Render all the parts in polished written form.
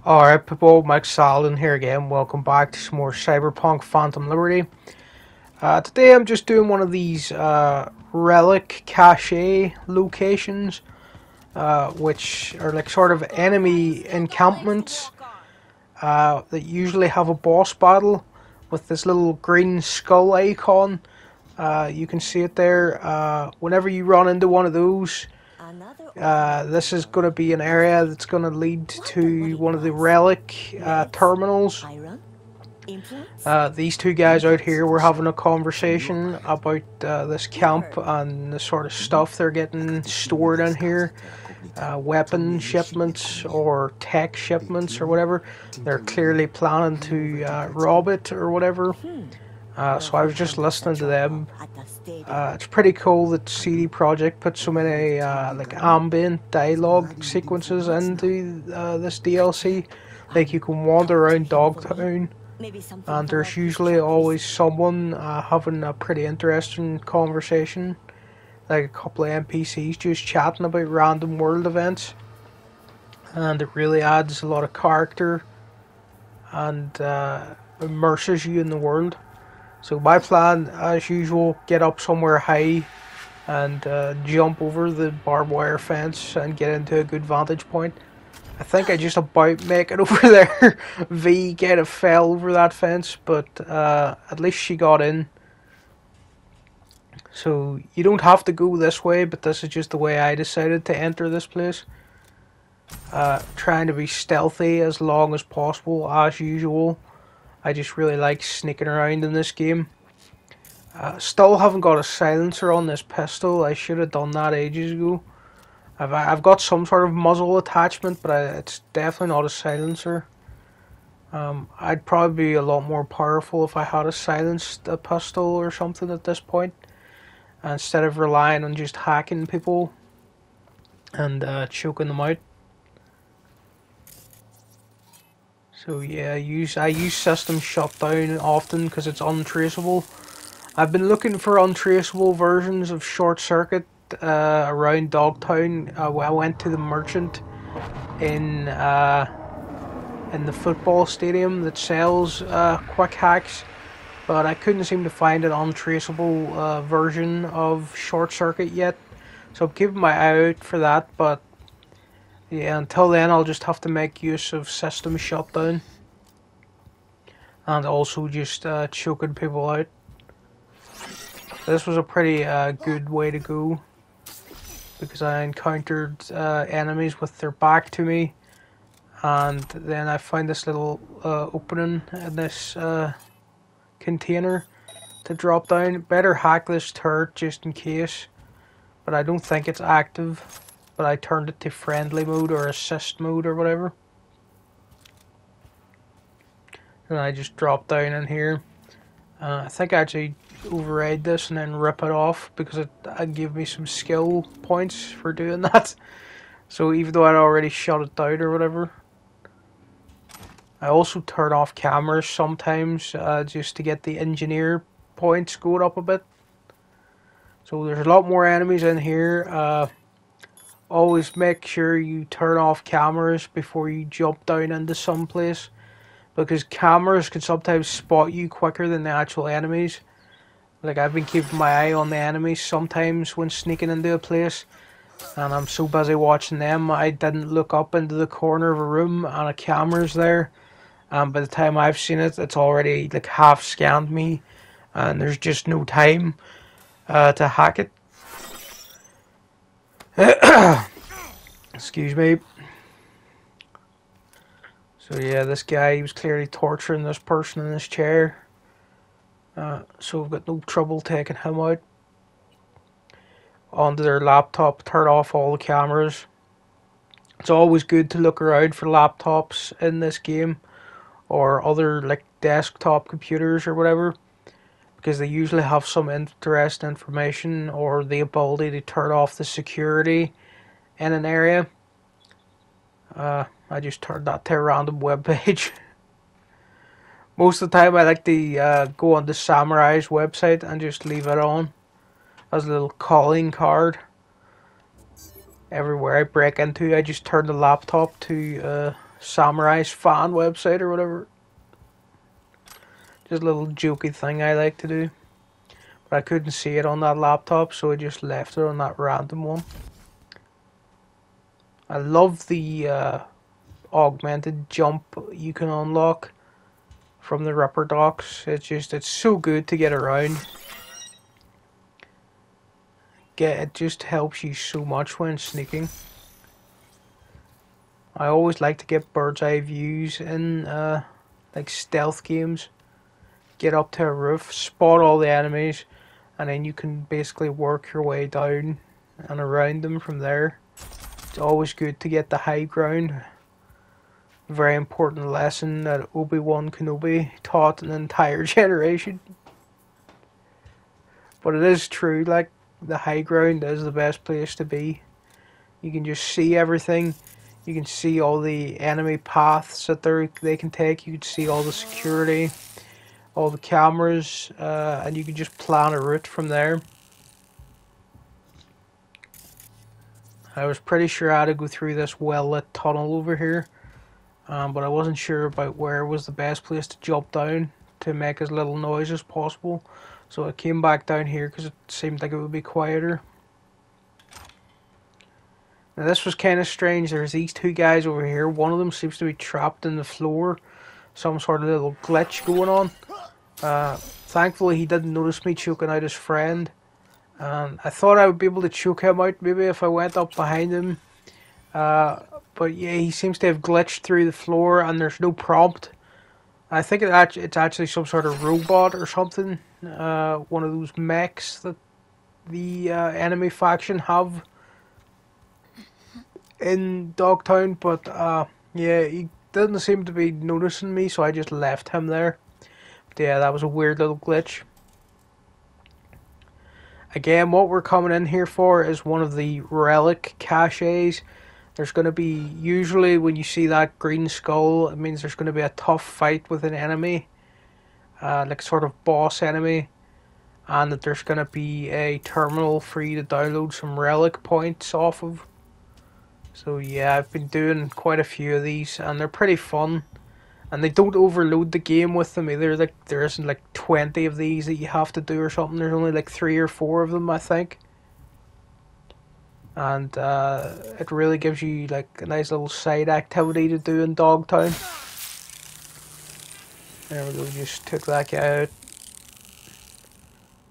Alright people, Mike Saladin here again. Welcome back to some more Cyberpunk Phantom Liberty. Today I'm just doing one of these Relic Cache locations, which are like sort of enemy encampments that usually have a boss battle with this little green skull icon. You can see it there. Whenever you run into one of those, this is going to be an area that's going to lead to one of the relic terminals. These two guys out here were having a conversation about this camp and the sort of stuff they're getting stored in here. Weapon shipments or tech shipments or whatever. They're clearly planning to rob it or whatever. So I was just listening to them. It's pretty cool that CD Projekt put so many like ambient dialogue sequences into this DLC. Like you can wander around Dogtown, and there's usually always someone having a pretty interesting conversation. Like a couple of NPCs just chatting about random world events. And it really adds a lot of character and immerses you in the world. So my plan, as usual, get up somewhere high and jump over the barbed wire fence and get into a good vantage point. I think I just about make it over there. V kind of fell over that fence, but at least she got in. So you don't have to go this way, but this is just the way I decided to enter this place. Trying to be stealthy as long as possible, as usual. I just really like sneaking around in this game. Still haven't got a silencer on this pistol. I should have done that ages ago. I've got some sort of muzzle attachment, but it's definitely not a silencer. I'd probably be a lot more powerful if I had a silenced pistol or something at this point, instead of relying on just hacking people and choking them out. So yeah, I use system shutdown often because it's untraceable. I've been looking for untraceable versions of Short Circuit around Dogtown. I went to the merchant in the football stadium that sells quick hacks, but I couldn't seem to find an untraceable version of Short Circuit yet. So I'm keeping my eye out for that, but yeah, until then I'll just have to make use of system shutdown. And also just choking people out. This was a pretty good way to go, because I encountered enemies with their back to me. And then I found this little opening in this container to drop down. Better hack this turret just in case. But I don't think it's active. But I turned it to friendly mode or assist mode or whatever. And I just dropped down in here. I think I actually override this and then rip it off, because it gave me some skill points for doing that. So even though I'd already shut it down or whatever. I also turn off cameras sometimes just to get the engineer points going up a bit. So there's a lot more enemies in here. Always make sure you turn off cameras before you jump down into some place, because cameras can sometimes spot you quicker than the actual enemies. Like, I've been keeping my eye on the enemies sometimes when sneaking into a place, and I'm so busy watching them I didn't look up into the corner of a room and a camera's there, and by the time I've seen it, it's already like half scanned me and there's just no time to hack it. Excuse me. So yeah, this guy, he was clearly torturing this person in this chair. So we've got no trouble taking him out. Onto their laptop, turn off all the cameras. It's always good to look around for laptops in this game, or other like desktop computers or whatever, because they usually have some interesting information or the ability to turn off the security in an area. I just turned that to a random web page. Most of the time I like to go on the Samurai's website and just leave it on as a little calling card. Everywhere I break into, I just turn the laptop to Samurai's fan website or whatever. Just a little jokey thing I like to do. But I couldn't see it on that laptop, so I just left it on that random one. I love the augmented jump you can unlock from the Ripper docks. It's so good to get around. It just helps you so much when sneaking. I always like to get bird's eye views in like stealth games. Get up to a roof, spot all the enemies, and then you can basically work your way down and around them from there. It's always good to get the high ground. Very important lesson that Obi-Wan Kenobi taught an entire generation. But it is true, like, the high ground is the best place to be. You can just see everything. You can see all the enemy paths that they can take. You can see all the security, all the cameras, and you can just plan a route from there. I was pretty sure I had to go through this well-lit tunnel over here, but I wasn't sure about where was the best place to jump down to make as little noise as possible. So I came back down here because it seemed like it would be quieter. Now this was kind of strange. There's these two guys over here. One of them seems to be trapped in the floor. Some sort of little glitch going on. Thankfully he didn't notice me choking out his friend. I thought I would be able to choke him out maybe if I went up behind him. But yeah, he seems to have glitched through the floor and there's no prompt. I think it's actually some sort of robot or something. One of those mechs that the enemy faction have in Dogtown. But yeah, he didn't seem to be noticing me, so I just left him there. But yeah, that was a weird little glitch. Again, what we're coming in here for is one of the Relic Caches. There's going to be, usually when you see that green skull, it means there's going to be a tough fight with an enemy. Like sort of boss enemy. And that there's going to be a terminal for you to download some relic points off of. So yeah, I've been doing quite a few of these and they're pretty fun. And they don't overload the game with them either. Like there isn't like 20 of these that you have to do or something. There's only like 3 or 4 of them, I think. And it really gives you like a nice little side activity to do in Dogtown. There we go, just took that guy out.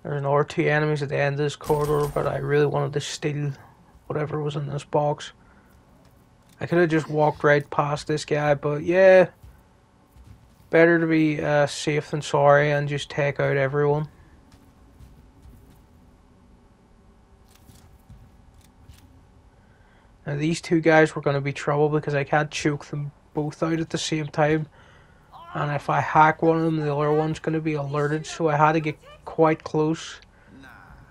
There's another 2 enemies at the end of this corridor, but I really wanted to steal whatever was in this box. I could have just walked right past this guy, but yeah. Better to be safe than sorry and just take out everyone. Now these 2 guys were going to be trouble because I can't choke them both out at the same time. And if I hack one of them, the other one's going to be alerted. So I had to get quite close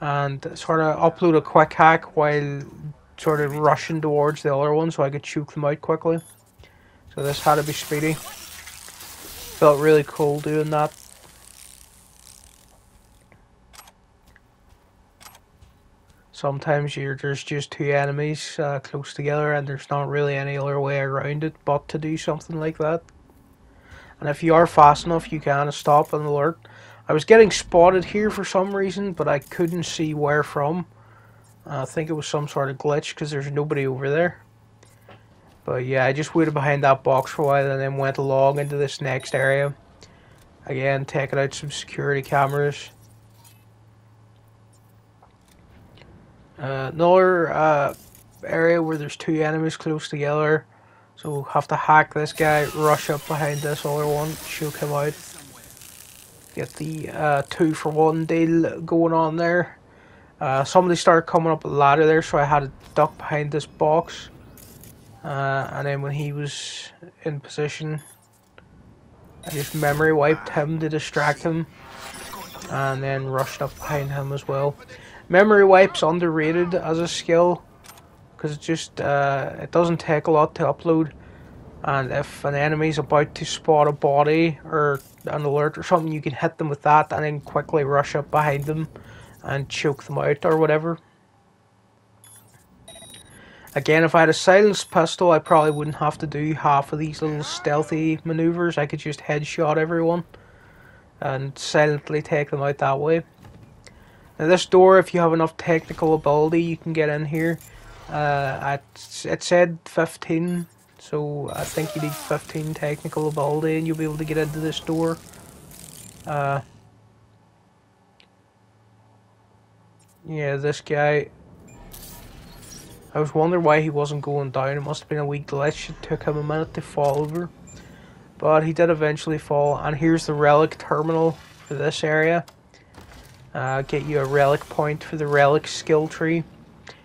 and sort of upload a quick hack while sort of rushing towards the other one so I could choke them out quickly. So this had to be speedy. Felt really cool doing that. Sometimes there's just 2 enemies close together and there's not really any other way around it but to do something like that. And if you are fast enough, you can stop and alert. I was getting spotted here for some reason, but I couldn't see where from. I think it was some sort of glitch because there's nobody over there. But yeah, I just waited behind that box for a while and then went along into this next area. Again, taking out some security cameras. Another area where there's 2 enemies close together. So have to hack this guy, rush up behind this other one, choke him out. Get the 2-for-1 deal going on there. Somebody started coming up a ladder there, so I had to duck behind this box. And then when he was in position, I just memory wiped him to distract him. And then rushed up behind him as well. Memory wipe's underrated as a skill. Because it just, it doesn't take a lot to upload. And if an enemy's about to spot a body or an alert or something, you can hit them with that and then quickly rush up behind them and choke them out or whatever. Again, if I had a silenced pistol, I probably wouldn't have to do half of these little stealthy maneuvers. I could just headshot everyone and silently take them out that way. Now this door, if you have enough technical ability, you can get in here. It said 15, so I think you need 15 technical ability and you'll be able to get into this door. Yeah, this guy, I was wondering why he wasn't going down. It must have been a wee glitch. It took him a minute to fall over. But he did eventually fall. And here's the relic terminal for this area. Get you a relic point for the relic skill tree.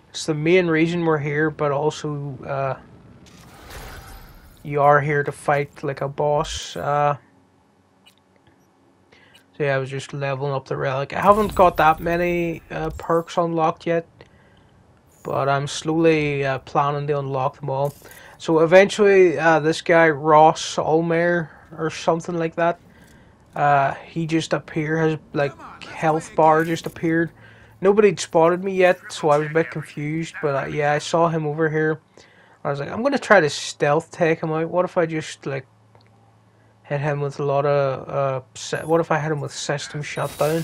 It's the main reason we're here, but also you are here to fight like a boss. So yeah, I was just leveling up the relic. I haven't got that many perks unlocked yet, but I'm slowly planning to unlock them all. So eventually this guy, Ross Ulmer or something like that, he just appeared, his like health bar just appeared. Nobody'd spotted me yet, so I was a bit confused, but yeah, I saw him over here. I was like, I'm gonna try to stealth take him out. What if I just like hit him with a lot of what if I hit him with system shutdown?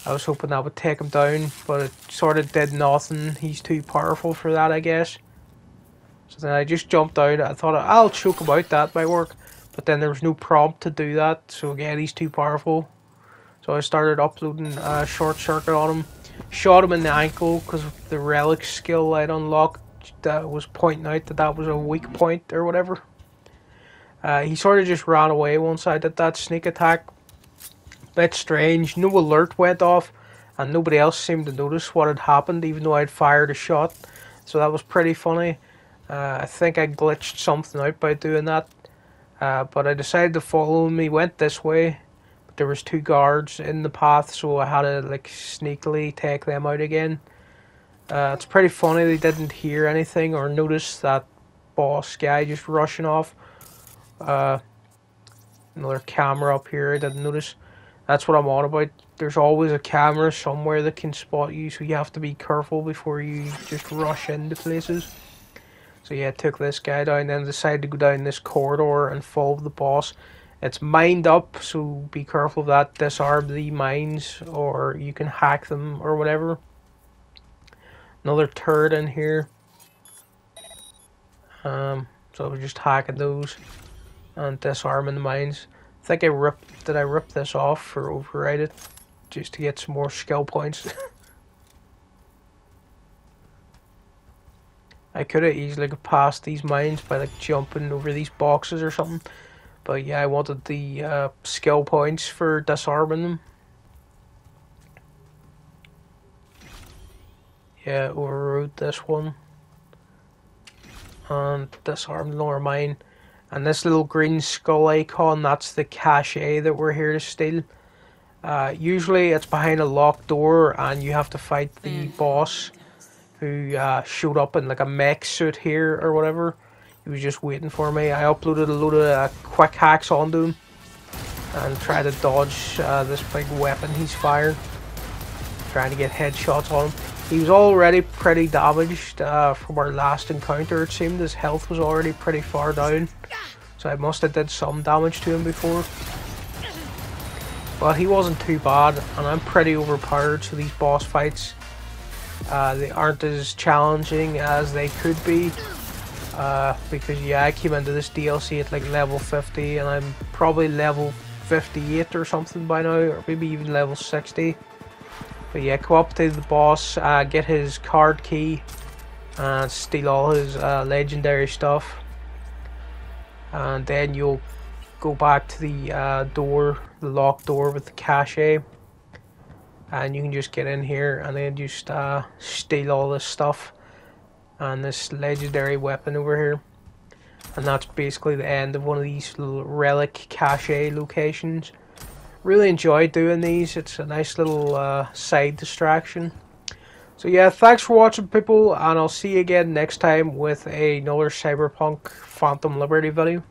I was hoping that would take him down, but it sort of did nothing. He's too powerful for that, I guess. So then I just jumped out. I thought I'll choke him out, that might work. But then there was no prompt to do that, so again, he's too powerful. So I started uploading Short Circuit on him. Shot him in the ankle because the relic skill I'd unlocked that was pointing out that that was a weak point or whatever. He sort of just ran away once I did that sneak attack. Bit strange, no alert went off and nobody else seemed to notice what had happened even though I'd fired a shot. So that was pretty funny. I think I glitched something out by doing that. But I decided to follow him. He went this way. But there was two guards in the path, so I had to like sneakily take them out again. It's pretty funny they didn't hear anything or notice that boss guy just rushing off. Another camera up here I didn't notice. That's what I'm on about. There's always a camera somewhere that can spot you, so you have to be careful before you just rush into places. So yeah, I took this guy down, then decided to go down this corridor and follow the boss. It's mined up, so be careful of that. Disarm the mines, or you can hack them, or whatever. Another turret in here. So I was just hacking those and disarming the mines. I think did I rip this off or override it just to get some more skill points? I could have easily got past these mines by like jumping over these boxes or something. But yeah, I wanted the skill points for disarming them. Yeah, overrode this one. And disarmed another mine. And this little green skull icon, that's the cache that we're here to steal. Usually it's behind a locked door and you have to fight the boss who showed up in like a mech suit here or whatever. He was just waiting for me. I uploaded a load of quick hacks onto him and tried to dodge this big weapon he's firing. Trying to get headshots on him. He was already pretty damaged from our last encounter. It seemed his health was already pretty far down. So I must have did some damage to him before. But he wasn't too bad, and I'm pretty overpowered, so these boss fights they aren't as challenging as they could be. Because yeah, I came into this DLC at like level 50 and I'm probably level 58 or something by now, or maybe even level 60. But yeah, come up to the boss, get his card key and steal all his legendary stuff, and then you'll go back to the door, the locked door with the cache, and you can just get in here and then just steal all this stuff and this legendary weapon over here. And that's basically the end of one of these little Relic Cache locations. Really enjoy doing these. It's a nice little side distraction. So yeah, thanks for watching, people, and I'll see you again next time with another Cyberpunk Phantom Liberty video.